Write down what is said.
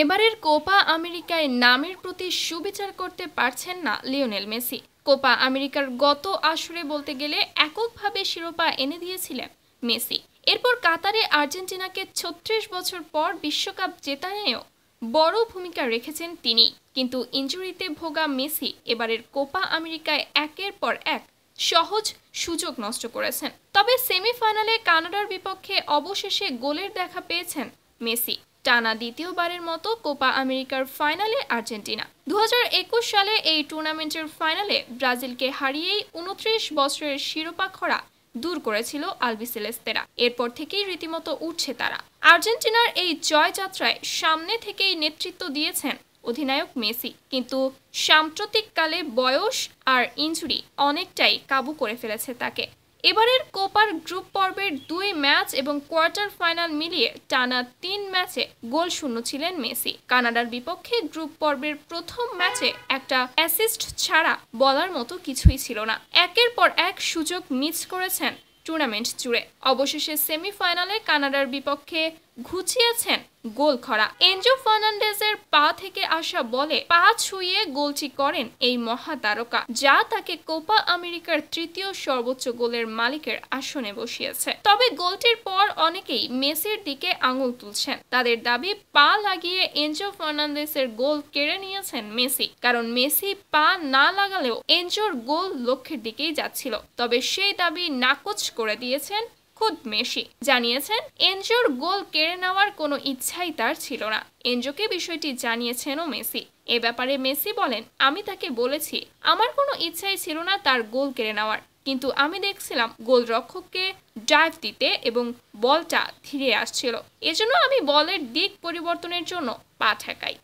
এবারের কোপা আমেরিকায় নামের প্রতি সুবিচার করতে পারছেন না লিওনেল মেসি। কোপা আমেরিকার গত আসরে বলতে গেলে এককভাবে শিরোপা এনে দিয়েছিলেন মেসি। এরপর কাতারে আর্জেন্টিনাকে ৩৬ বছর পর বিশ্বকাপ জেতানেও বড় ভূমিকা রেখেছেন তিনি। কিন্তু ইনজুরিতে ভোগা মেসি এবারের কোপা আমেরিকায় একের পর এক সহজ সুযোগ নষ্ট করেছেন। তবে সেমিফাইনালে কানাডার বিপক্ষে অবশেষে গোলের দেখা পেয়েছেন মেসি। টানা দ্বিতীয়বারের মতো কোপা আমেরিকার ফাইনালে আর্জেন্টিনা। ২০২১ সালে এই টুর্নামেন্টের ফাইনালে ব্রাজিলকে হারিয়েই ২৯ বছরের শিরোপা খরা দূর করেছিল আলবিসেলেস্তেরা। এরপর থেকেই রীতিমতো উঠছে তারা। আর্জেন্টিনার এই জয়যাত্রায় সামনে থেকেই নেতৃত্ব দিয়েছেন অধিনায়ক মেসি। কিন্তু সাম্প্রতিককালে বয়স আর ইনজুরি অনেকটাই কাবু করে ফেলেছে তাকে। এবারের কোপার গ্রুপ পর্বের ২ ম্যাচ এবং কোয়ার্টার ফাইনাল মিলিয়ে টানা ৩ ম্যাচে গোলশূন্য ছিলেন মেসি। কানাডার বিপক্ষে গ্রুপ পর্বের প্রথম ম্যাচে একটা অ্যাসিস্ট ছাড়া বলার মতো কিছুই ছিল না। একের পর এক সুযোগ মিস করেছেন টুর্নামেন্ট জুড়ে। অবশেষে সেমিফাইনালে কানাডার বিপক্ষে ঘুচিয়েছেন গোল খরা। এনজো ফার্নান্ডেজের পা থেকে আসা বলে পা ছুঁয়ে গোলটি করেন এই মহাতারকা, যা তাকে কোপা আমেরিকার তৃতীয় সর্বোচ্চ গোলের মালিকের আসনে বসিয়েছে। তবে গোলটির পর অনেকেই মেসির দিকে আঙুল তুলছেন। তাদের দাবি পা লাগিয়ে এনজো ফার্নান্ডেজের গোল কেড়ে নিয়েছেন মেসি। কারণ মেসি পা না লাগালেও এনজোর গোল লক্ষ্যের দিকেই যাচ্ছিল। তবে সেই দাবি নাকচ করে দিয়েছেন খুদ মেসি। জানিয়েছেন এনজোর গোল কেড়ে নেওয়ার কোনো ইচ্ছাই তার ছিল না। এনজোকে বিষয়টি জানিয়েছেনও মেসি। এ ব্যাপারে মেসি বলেন, আমি তাকে বলেছি আমার কোনো ইচ্ছাই ছিল না তার গোল কেড়ে নেওয়ার, কিন্তু আমি দেখছিলাম গোলরক্ষককে ডাইভ দিতে এবং বলটা ধীরে আসছিল, এজন্য আমি বলের দিক পরিবর্তনের জন্য পা ঠেকাই।